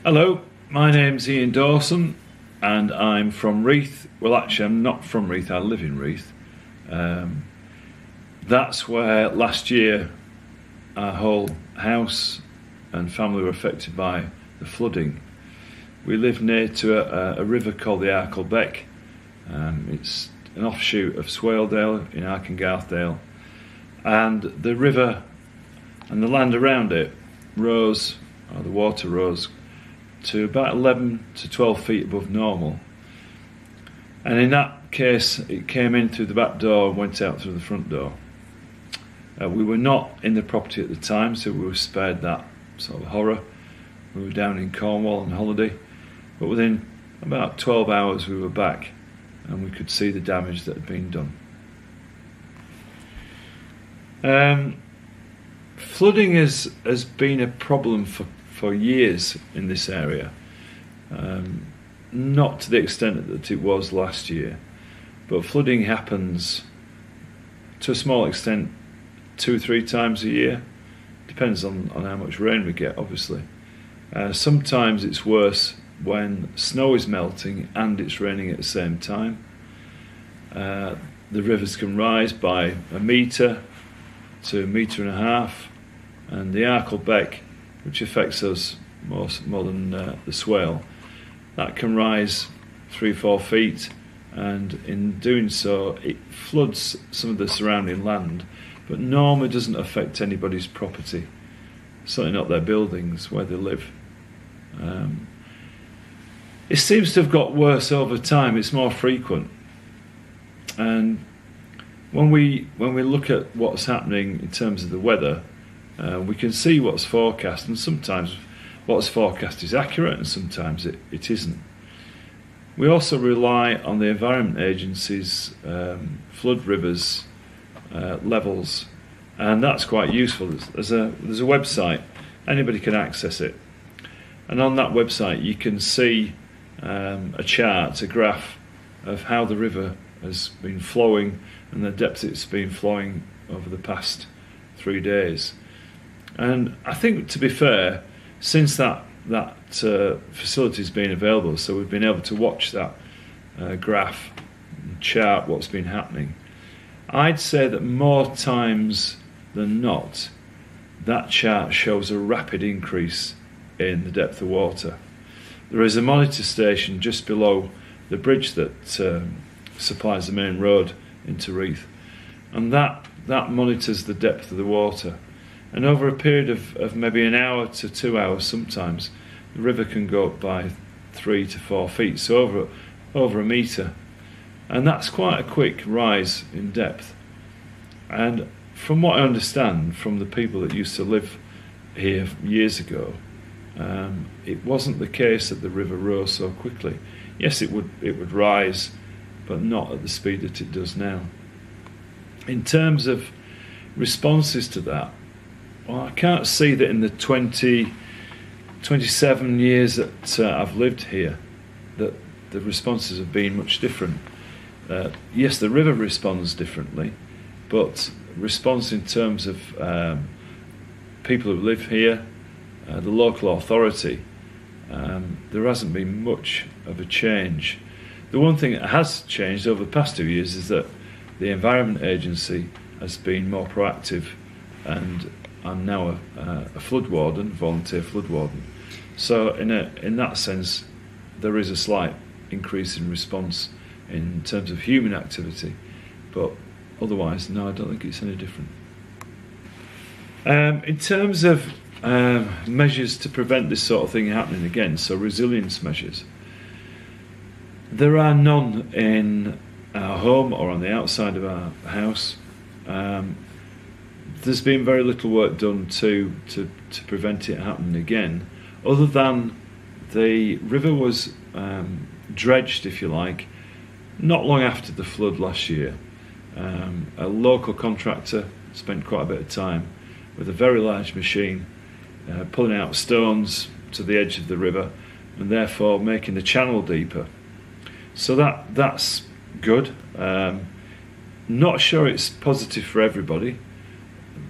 Hello, my name's Ian Dawson and I'm from Reeth. Well, actually I'm not from Reeth, I live in Reeth. That's where last year our whole house and family were affected by the flooding. We live near to a river called the Arklebeck. It's an offshoot of Swaledale in Arkengarthdale, and the river and the land around it rose, or the water rose, to about 11 to 12 feet above normal. And in that case, it came in through the back door and went out through the front door. We were not in the property at the time, so we were spared that sort of horror. We were down in Cornwall on holiday, but within about 12 hours we were back and we could see the damage that had been done. Flooding has been a problem for years in this area, not to the extent that it was last year, but flooding happens to a small extent 2-3 times a year. Depends on how much rain we get, obviously. Sometimes it's worse when snow is melting and it's raining at the same time. The rivers can rise by 1 metre to 1.5 metres, and the Arklebeck, which affects us more than the Swale, that can rise 3-4 feet, and in doing so it floods some of the surrounding land, but normally doesn't affect anybody's property, certainly not their buildings where they live. It seems to have got worse over time. It's more frequent, and when we look at what's happening in terms of the weather, we can see what's forecast, and sometimes what's forecast is accurate and sometimes it isn't. We also rely on the Environment Agency's flood rivers levels, and that's quite useful. There's a website, anybody can access it, and on that website you can see a chart, a graph of how the river has been flowing and the depth it's been flowing over the past 3 days. And I think, to be fair, since that facility's been available, so we've been able to watch that graph and chart what's been happening, I'd say that more times than not, that chart shows a rapid increase in the depth of water. There is a monitor station just below the bridge that supplies the main road into Reeth, and that monitors the depth of the water. And over a period of maybe 1 hour to 2 hours sometimes, the river can go up by 3 to 4 feet, so over 1 metre. And that's quite a quick rise in depth. And from what I understand from the people that used to live here years ago, it wasn't the case that the river rose so quickly. Yes, it would rise, but not at the speed that it does now. In terms of responses to that, well, I can't see that in the 27 years that I've lived here that the responses have been much different. Yes, the river responds differently, but response in terms of people who live here, the local authority, there hasn't been much of a change. The one thing that has changed over the past 2 years is that the Environment Agency has been more proactive, and I'm now a flood warden, volunteer flood warden. So in that sense, there is a slight increase in response in terms of human activity, but otherwise, no, I don't think it's any different. In terms of measures to prevent this sort of thing happening again, so resilience measures, there are none in our home or on the outside of our house. There's been very little work done to prevent it happening again, other than the river was dredged, if you like, not long after the flood last year. A local contractor spent quite a bit of time with a very large machine pulling out stones to the edge of the river and therefore making the channel deeper. So that's good. Not sure it's positive for everybody.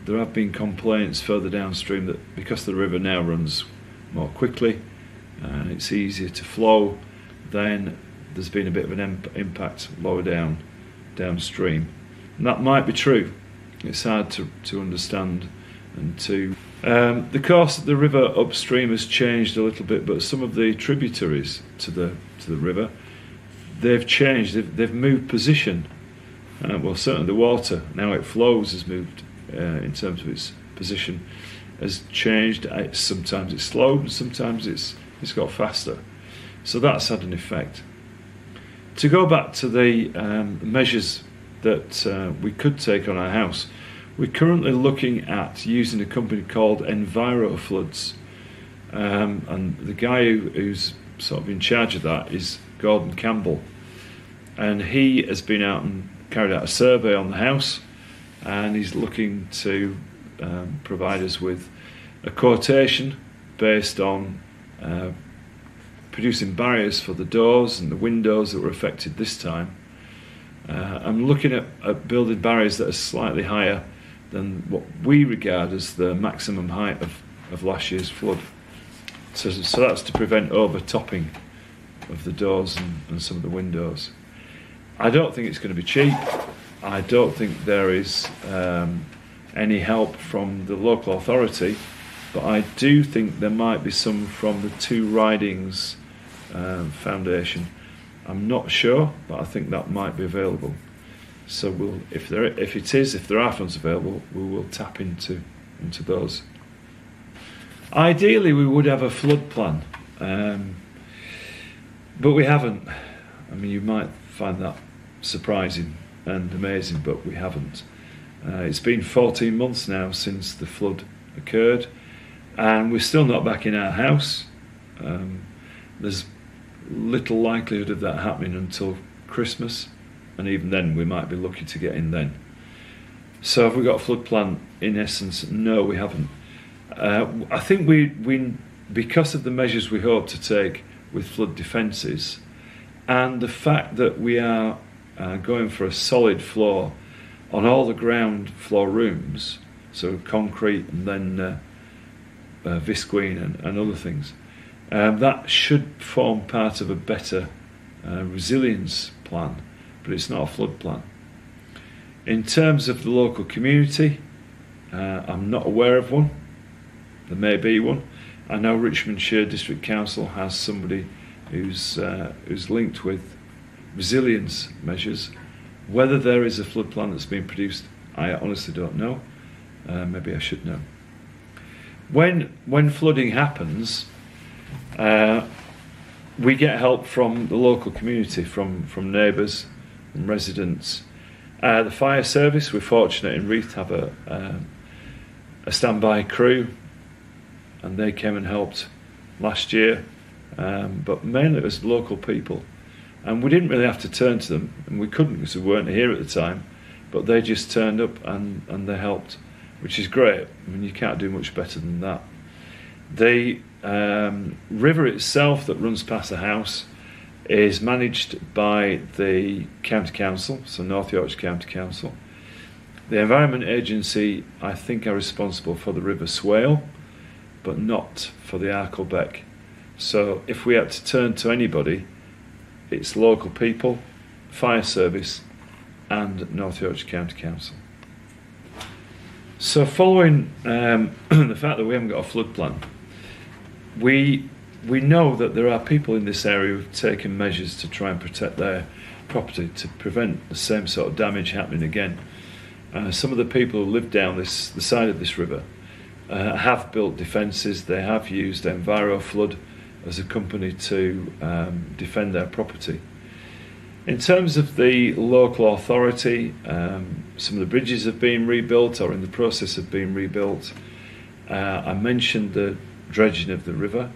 There have been complaints further downstream that because the river now runs more quickly, and it's easier to flow, then there's been a bit of an impact lower downstream. And that might be true. It's hard to understand and to... the course of the river upstream has changed a little bit, but some of the tributaries to the river, they've changed, they've moved position. Well, certainly the water, now it flows, has moved in terms of its position, has changed. Sometimes it's slowed and sometimes it's got faster. So that's had an effect. To go back to the measures that we could take on our house, we're currently looking at using a company called EnviroFloods, and the guy who's sort of in charge of that is Gordon Campbell, and he has been out and carried out a survey on the house, and he's looking to provide us with a quotation based on producing barriers for the doors and the windows that were affected this time. I'm looking at building barriers that are slightly higher than what we regard as the maximum height of last year's flood. So that's to prevent overtopping of the doors and some of the windows. I don't think it's going to be cheap. I don't think there is any help from the local authority, but I do think there might be some from the Two Ridings Foundation. I'm not sure, but I think that might be available. So if there are funds available, we will tap into those. Ideally, we would have a flood plan, but we haven't. I mean, you might find that surprising and amazing, but we haven't. It's been 14 months now since the flood occurred, and we're still not back in our house. There's little likelihood of that happening until Christmas, and even then we might be lucky to get in then. So have we got a flood plan? In essence, no, we haven't. I think we because of the measures we hope to take with flood defences, and the fact that we are going for a solid floor on all the ground floor rooms, so concrete and then visqueen and other things, that should form part of a better resilience plan, but it's not a flood plan. In terms of the local community, I'm not aware of one. There may be one. I know Richmondshire District Council has somebody who's linked with resilience measures. Whether there is a flood plan that's been produced, I honestly don't know. Maybe I should know. When flooding happens, we get help from the local community, from neighbours and residents. The fire service, we're fortunate in Reeth to have a standby crew, and they came and helped last year, but mainly it was local people, and we didn't really have to turn to them, and we couldn't because we weren't here at the time, but they just turned up and they helped, which is great. I mean, you can't do much better than that. The river itself that runs past the house is managed by the County Council, so North Yorkshire County Council. The Environment Agency, I think, are responsible for the River Swale, but not for the Arklebeck. So if we had to turn to anybody, it's local people, fire service and North Yorkshire County Council. So following the fact that we haven't got a flood plan, we know that there are people in this area who've taken measures to try and protect their property to prevent the same sort of damage happening again. Some of the people who live down the side of this river have built defences. They have used EnviroFlood as a company to defend their property. In terms of the local authority, some of the bridges have been rebuilt or in the process of being rebuilt. I mentioned the dredging of the river.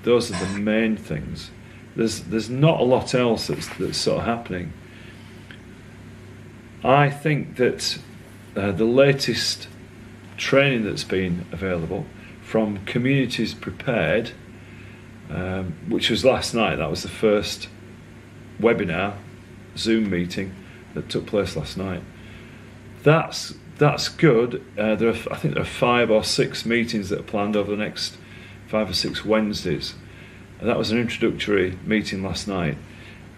Those are the main things. There's not a lot else that's sort of happening. I think that the latest training that's been available from Communities Prepared, which was last night, that was the first webinar, Zoom meeting that took place last night. That's good. I think there are 5 or 6 meetings that are planned over the next 5 or 6 Wednesdays. And that was an introductory meeting last night.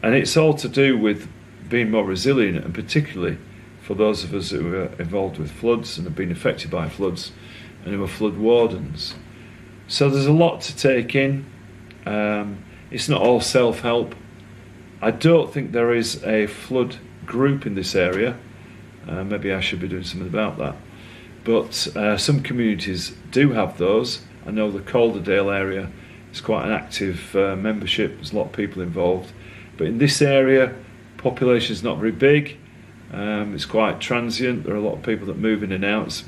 And it's all to do with being more resilient, and particularly for those of us who are involved with floods and have been affected by floods and who are flood wardens. So there's a lot to take in. It's not all self-help. I don't think there is a flood group in this area. Maybe I should be doing something about that. But some communities do have those. I know the Calderdale area is quite an active membership. There's a lot of people involved. But in this area, population is not very big. It's quite transient. There are a lot of people that move in and out. It's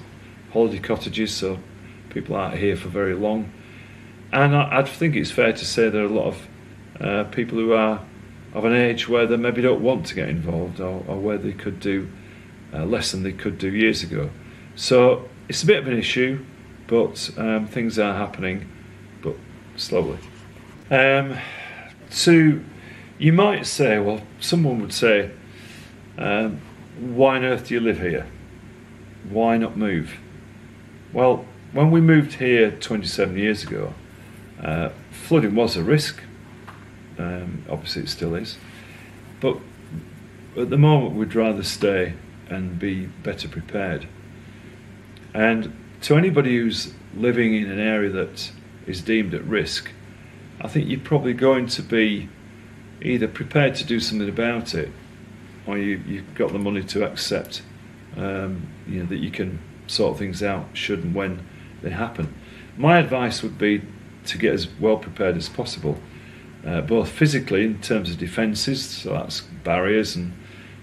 holiday cottages, so people aren't here for very long. And I think it's fair to say there are a lot of people who are of an age where they maybe don't want to get involved, or where they could do less than they could do years ago. So it's a bit of an issue, but things are happening, but slowly. So you might say, well, someone would say, why on earth do you live here? Why not move? Well, when we moved here 27 years ago, flooding was a risk. Obviously it still is. But at the moment we'd rather stay and be better prepared. And to anybody who's living in an area that is deemed at risk, I think you're probably going to be either prepared to do something about it, or you've got the money to accept that you can sort things out should and when they happen. My advice would be to get as well prepared as possible, both physically in terms of defences, so that's barriers and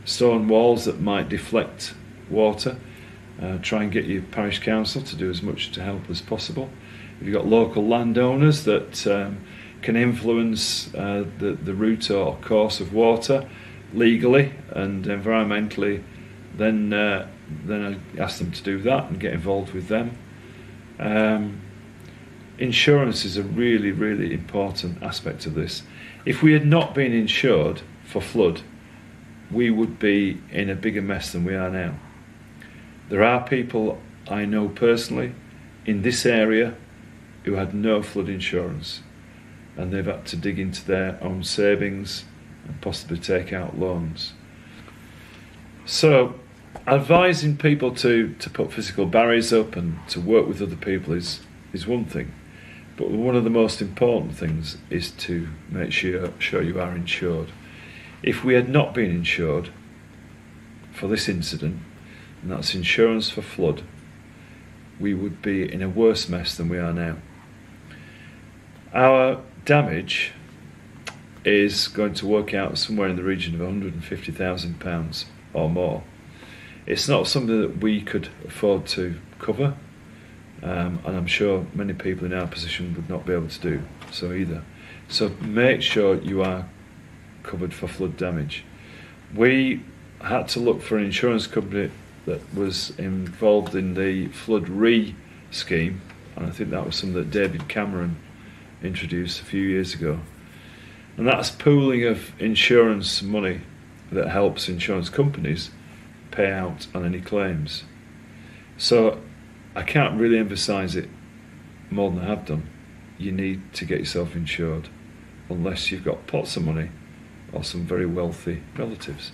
stone walls that might deflect water. Try and get your parish council to do as much to help as possible. If you've got local landowners that can influence the route or course of water legally and environmentally, then I ask them to do that and get involved with them. Insurance is a really, really important aspect of this. If we had not been insured for flood, we would be in a bigger mess than we are now. There are people I know personally in this area who had no flood insurance, and they've had to dig into their own savings and possibly take out loans. So advising people to put physical barriers up and to work with other people is one thing, but one of the most important things is to make sure you are insured. If we had not been insured for this incident, and that's insurance for flood, we would be in a worse mess than we are now. Our damage is going to work out somewhere in the region of £150,000 or more. It's not something that we could afford to cover, and I'm sure many people in our position would not be able to do so either. So make sure you are covered for flood damage. We had to look for an insurance company that was involved in the flood scheme, and I think that was something that David Cameron introduced a few years ago. And that's pooling of insurance money that helps insurance companies pay out on any claims. So I can't really emphasise it more than I have done. You need to get yourself insured, unless you've got pots of money or some very wealthy relatives.